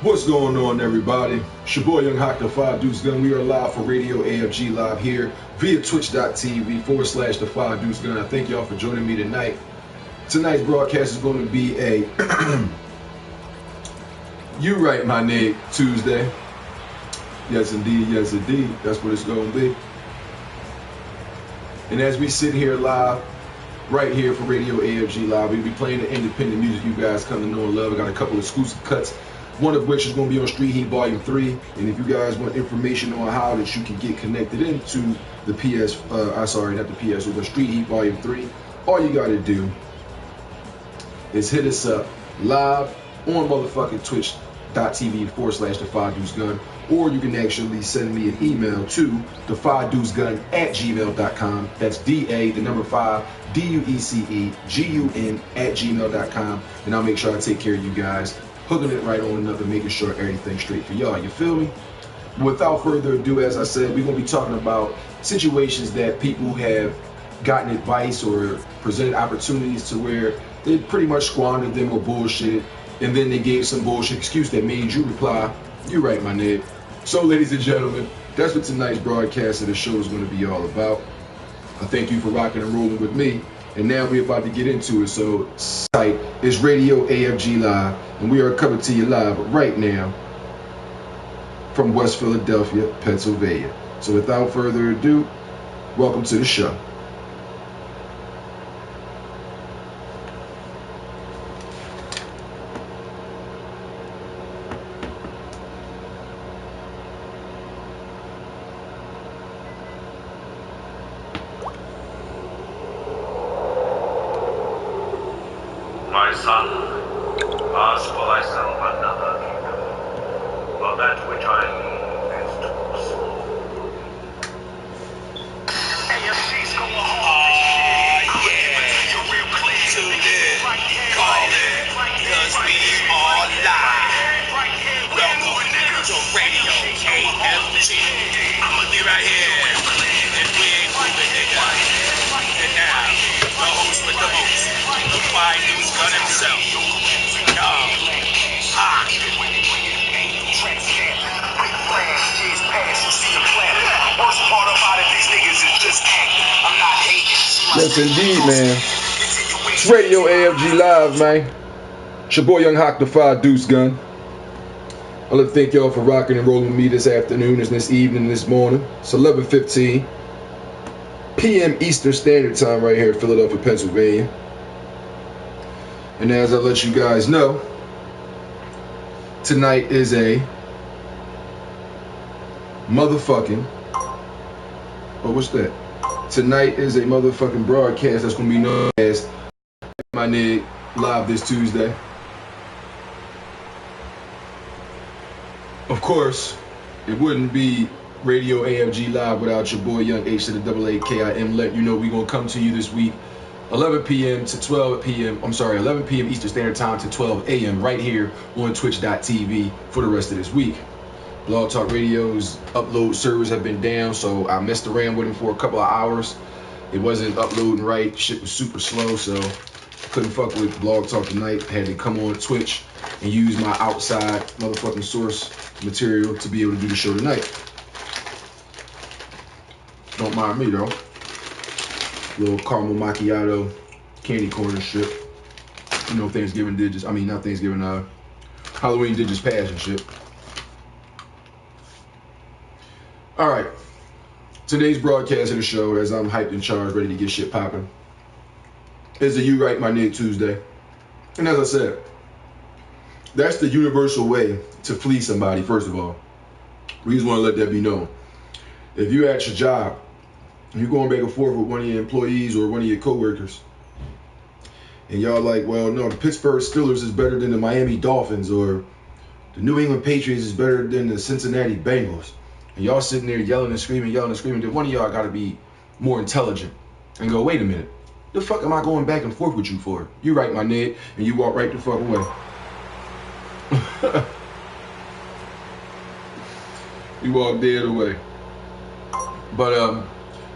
What's going on, everybody? It's your boy Young Hawk, the 5 Deuce Gun. We are live for Radio AFG live here via twitch.tv / the 5 Deuce Gun. I thank y'all for joining me tonight. Tonight's broadcast is going to be a You Right, My Nigga Tuesday. Yes, indeed. Yes, indeed. That's what it's going to be. And as we sit here live, right here for Radio AFG Live, we'll be playing the independent music you guys come to know and love. I got a couple exclusive cuts, one of which is going to be on Street Heat Volume 3. And if you guys want information on how that you can get connected into the the Street Heat Volume 3, all you got to do is hit us up live on motherfucking twitch.tv / the 5 Deuce Gun, or you can actually send me an email to the 5 Deuce Gun @gmail.com. That's DA, the number 5, DUECEGUN @gmail.com. And I'll make sure I take care of you guys, hooking it right on up and making sure everything's straight for y'all. You feel me? Without further ado, as I said, we're going to be talking about situations that people have gotten advice or presented opportunities to where they pretty much squandered them or bullshit, and then they gave some bullshit excuse that made you reply, "You right, my nigga." So, ladies and gentlemen, that's what tonight's broadcast of the show is going to be all about. I thank you for rocking and rolling with me, and now we're about to get into it. So, site is Radio AFG Live, and we are coming to you live right now from West Philadelphia, Pennsylvania. So, without further ado, welcome to the show. My son, ask for thyself another kingdom, for that which I leave is too small. AFG's going hard. You're real clear. Tune in, call in, cause we are live. Welcome to Radio AFG. I'ma be right here, and we ain't moving, nigga. And now, the host with the most, the 5 Deuce Gun himself. Yes, indeed, man. It's Radio AFG Live, man. It's your boy Young Hawk, the 5 Deuce Gun. I'd like to thank y'all for rocking and rolling with me this afternoon, this evening, this morning. It's 11:15 p.m. Eastern Standard Time right here in Philadelphia, Pennsylvania. And as I let you guys know, tonight is a motherfucking, what's that? Tonight is a motherfucking broadcast that's going to be known as My Nigga Live this Tuesday. Of course, it wouldn't be Radio AFG Live without your boy Young H to the AAKIM. Let you know we're going to come to you this week 11 p.m. to 12 p.m. 11 p.m. Eastern Standard Time to 12 a.m. right here on twitch.tv for the rest of this week. Blog Talk Radio's upload servers have been down, so I messed around with them for a couple of hours. It wasn't uploading right. Shit was super slow, so couldn't fuck with Blog Talk tonight. Had to come on Twitch and use my outside motherfucking source material to be able to do the show tonight. Don't mind me, though. Little caramel macchiato, candy corn and shit. You know, Thanksgiving did just, not Thanksgiving, Halloween did just pass and shit. All right, today's broadcast of the show, as I'm hyped and charged, ready to get shit popping, is a You Right, My Nigga Tuesday. And as I said, that's the universal way to flee somebody, first of all. We just want to let that be known. If you're at your job, you're going back and forth with one of your employees or one of your coworkers, and y'all like, well, no, the Pittsburgh Steelers is better than the Miami Dolphins, or the New England Patriots is better than the Cincinnati Bengals. And y'all sitting there yelling and screaming, then one of y'all got to be more intelligent and go, wait a minute, the fuck am I going back and forth with you for? You right, my nigga, and you walk right the fuck away. You walk dead away. But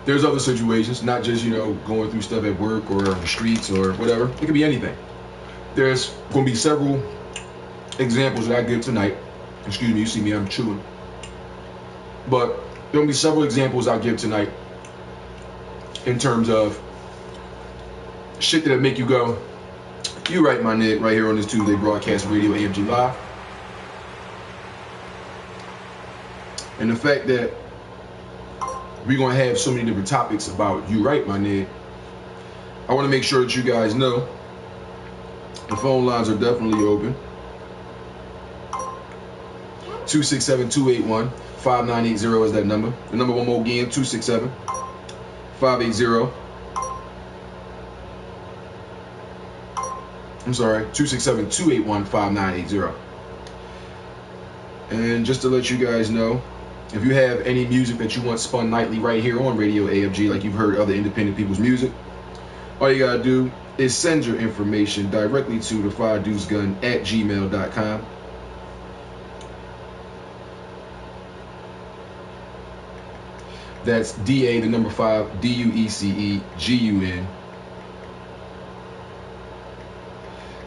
there's other situations, not just, going through stuff at work or on the streets or whatever. It could be anything. There's going to be several examples that I give tonight Excuse me, you see me, I'm chewing. But there'll be several examples I'll give tonight in terms of shit that'll make you go, you right, my nigga, right here on this Tuesday broadcast radio AFG Live. And the fact that we're going to have so many different topics about you right, my nigga, I want to make sure that you guys know the phone lines are definitely open. 267-281-5980 is that number. The number one more again, 267-580. I'm sorry, 267-281-5980. And just to let you guys know, if you have any music that you want spun nightly right here on Radio AFG, like you've heard other independent people's music, all you gotta do is send your information directly to the 5deucegun@gmail.com. That's DA, the number 5, DUECEGUN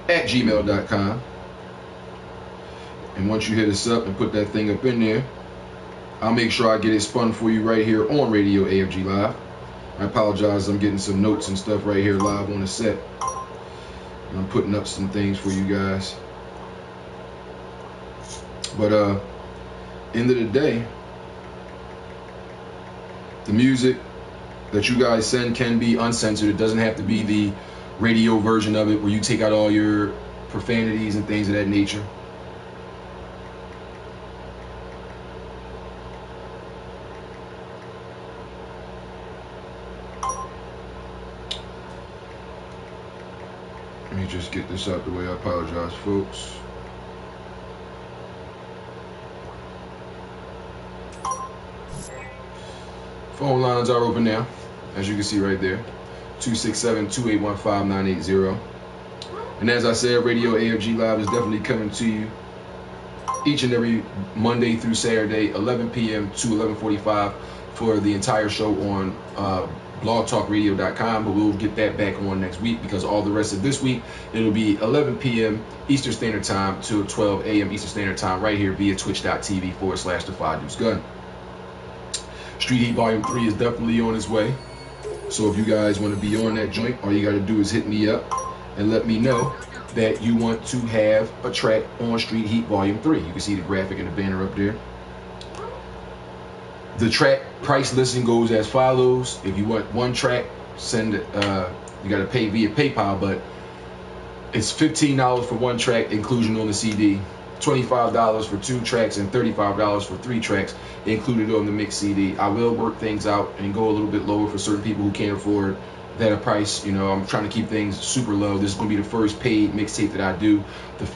@gmail.com. And once you hit us up and put that thing up in there, I'll make sure I get it spun for you right here on Radio AFG Live. I apologize, I'm getting some notes and stuff right here live on the set. And I'm putting up some things for you guys. But end of the day, the music that you guys send can be uncensored. It doesn't have to be the radio version of it where you take out all your profanities and things of that nature. Let me just get this out the way. I apologize, folks. Phone lines are open now, as you can see right there. 267-281-5980. And as I said, Radio AFG Live is definitely coming to you each and every Monday through Saturday, 11 p.m. to 11:45 for the entire show on blogtalkradio.com. But we'll get that back on next week because all the rest of this week, it'll be 11 p.m. Eastern Standard Time to 12 a.m. Eastern Standard Time right here via twitch.tv/the 5deucegun. Street Heat Volume 3 is definitely on its way. So if you guys want to be on that joint, all you got to do is hit me up and let me know that you want to have a track on Street Heat Volume 3. You can see the graphic and the banner up there. The track price listing goes as follows. If you want one track, send it. You got to pay via PayPal, but it's $15 for one track, inclusion on the CD. $25 for 2 tracks and $35 for 3 tracks included on the mix CD. I will work things out and go a little bit lower for certain people who can't afford that price. You know, I'm trying to keep things super low. This is going to be the first paid mixtape that I do.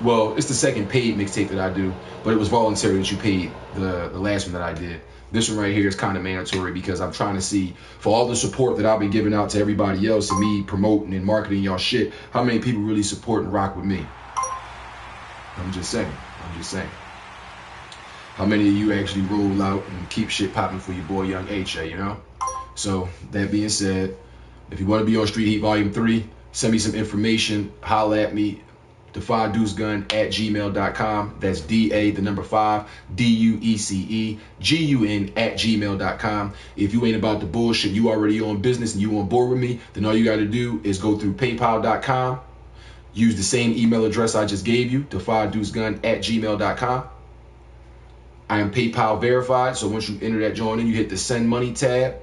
Well, it's the second paid mixtape that I do, but it was voluntary that you paid the last one that I did. This one right here is kind of mandatory because I'm trying to see, for all the support that I've been giving out to everybody else and me promoting and marketing y'all shit, how many people really support and rock with me. I'm just saying. How many of you actually roll out and keep shit popping for your boy Young H.A., you know? So, that being said, if you want to be on Street Heat Volume 3, send me some information, holla at me, the5deucegun@gmail.com. That's DA, the number 5, DUECEGUN @gmail.com. If you ain't about the bullshit, you already on business and you on board with me, then all you got to do is go through paypal.com. Use the same email address I just gave you, the5deucegun@gmail.com. I am PayPal verified, so once you enter that joint in, you hit the send money tab.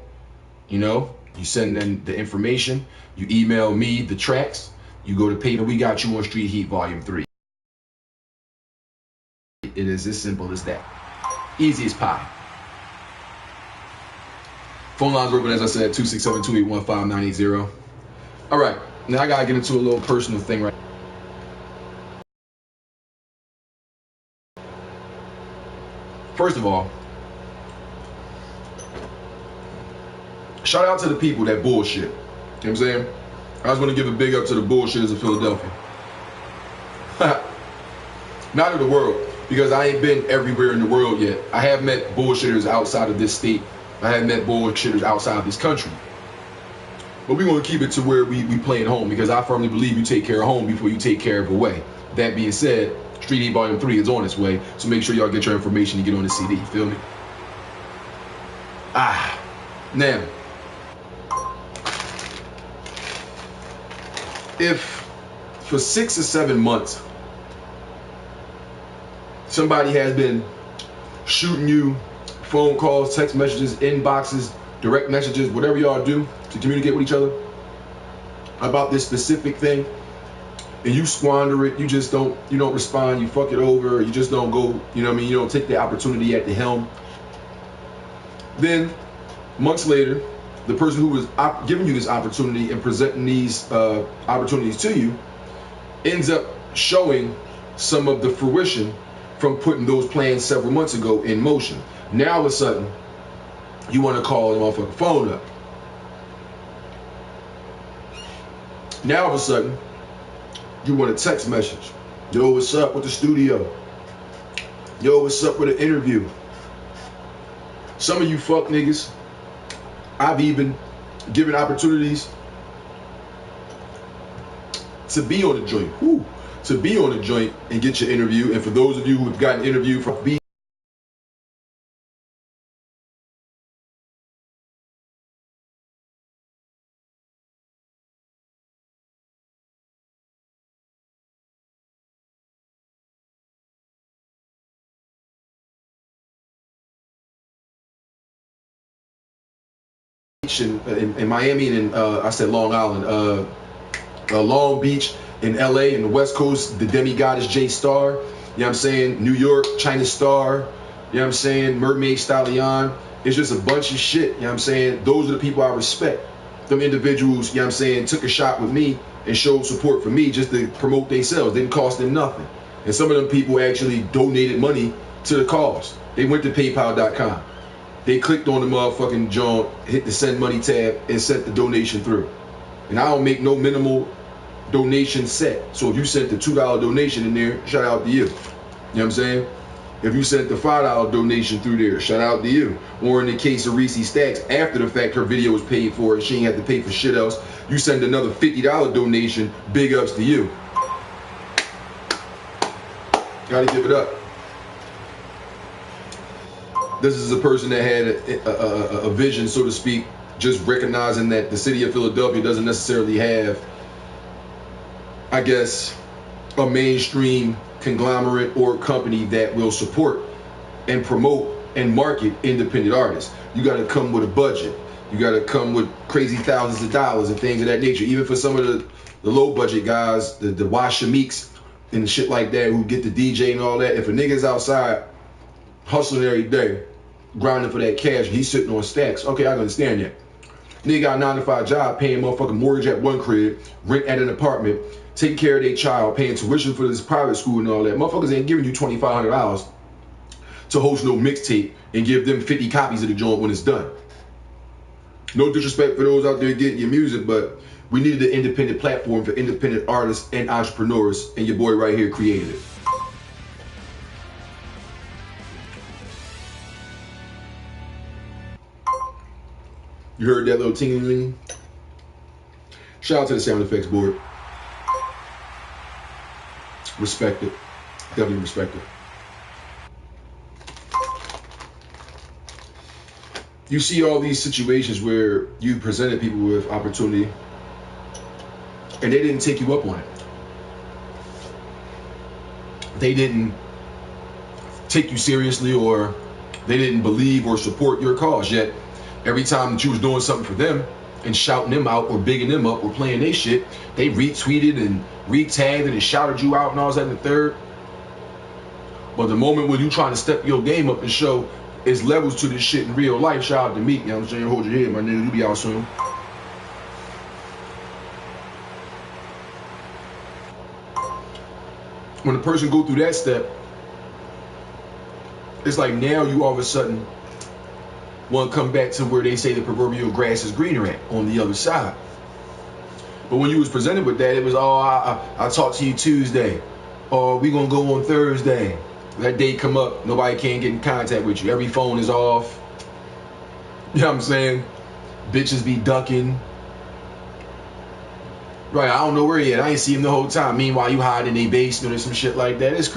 You know, you send in the information, you email me the tracks, you go to PayPal. We got you on Street Heat Volume 3. It is as simple as that. Easy as pie. Phone lines open, as I said, 267-281-5980. All right, now I got to get into a little personal thing right. First of all, shout out to the people that bullshit. You know what I'm saying? I was going to give a big up to the bullshitters of Philadelphia. Not of the world, because I ain't been everywhere in the world yet. I have met bullshitters outside of this state. I have met bullshitters outside of this country. But we want to keep it to where we play at home, because I firmly believe you take care of home before you take care of away. That being said, Street Heat Volume 3 is on its way, so make sure y'all get your information and get on the CD. You feel me? Now, if for 6 or 7 months somebody has been shooting you phone calls, text messages, inboxes, direct messages, whatever y'all do to communicate with each other about this specific thing, and you squander it, you don't respond, you fuck it over, you just don't go, you know what I mean, you don't take the opportunity at the helm, then months later, the person who was giving you this opportunity and presenting these opportunities to you ends up showing some of the fruition from putting those plans several months ago in motion. Now all of a sudden, you want to call the motherfucking phone up. Now all of a sudden, you want a text message. Yo, what's up with the studio? Yo, what's up with the interview? Some of you fuck niggas, I've even given opportunities to be on the joint. To be on the joint and get your interview. And for those of you who have gotten an interview from B, in Miami and in I said Long Island, Long Beach, in LA, in the West Coast, the demigoddess J Star, you know what I'm saying? New York, China Star, you know what I'm saying? Mermaid Stallion. It's just a bunch of shit, you know what I'm saying? Those are the people I respect. Them individuals, you know what I'm saying, took a shot with me and showed support for me just to promote themselves. Didn't cost them nothing. And some of them people actually donated money to the cause. They went to PayPal.com. They clicked on the motherfucking joint, hit the send money tab, and sent the donation through. And I don't make no minimal donation set. So if you sent the $2 donation in there, shout out to you. You know what I'm saying? If you sent the $5 donation through there, shout out to you. Or in the case of Reese Stacks, after the fact her video was paid for and she ain't had to pay for shit else, you send another $50 donation, big ups to you. Gotta give it up. This is a person that had a vision, so to speak, just recognizing that the city of Philadelphia doesn't necessarily have, I guess, a mainstream conglomerate or company that will support and promote and market independent artists. You got to come with a budget. You got to come with crazy thousands of dollars and things of that nature. Even for some of the low budget guys, the Washamiks and shit like that who get the DJ and all that. If a nigga's outside hustling every day, grinding for that cash, he's sitting on stacks. Okay, I understand that. Nigga got a 9-to-5 job, paying motherfucking mortgage at one crib, rent at an apartment, taking care of their child, paying tuition for this private school and all that. Motherfuckers ain't giving you $2,500 to host no mixtape and give them 50 copies of the joint when it's done. No disrespect for those out there getting your music, but we needed an independent platform for independent artists and entrepreneurs, and your boy right here created it. You heard that little tingling? Shout out to the sound effects board. Respect it. Definitely respect it. You see all these situations where you presented people with opportunity and they didn't take you up on it. They didn't take you seriously, or they didn't believe or support your cause. Yet every time that you was doing something for them and shouting them out or bigging them up or playing their shit, they retweeted and retagged and shouted you out and all that and the third. But the moment when you trying to step your game up and show it's levels to this shit in real life, shout out to Meek, you know what I'm saying? Hold your head, my nigga, you be out soon. When a person go through that step, it's like now you all of a sudden want to come back to where they say the proverbial grass is greener at, on the other side. But when you was presented with that, it was, oh, I'll talk to you Tuesday, or we gonna go on Thursday. That day come up, nobody can get in contact with you. Every phone is off. You know what I'm saying? Bitches be ducking. Right, I don't know where he at. I ain't see him the whole time. Meanwhile, you hiding in a basement or some shit like that. It's crazy.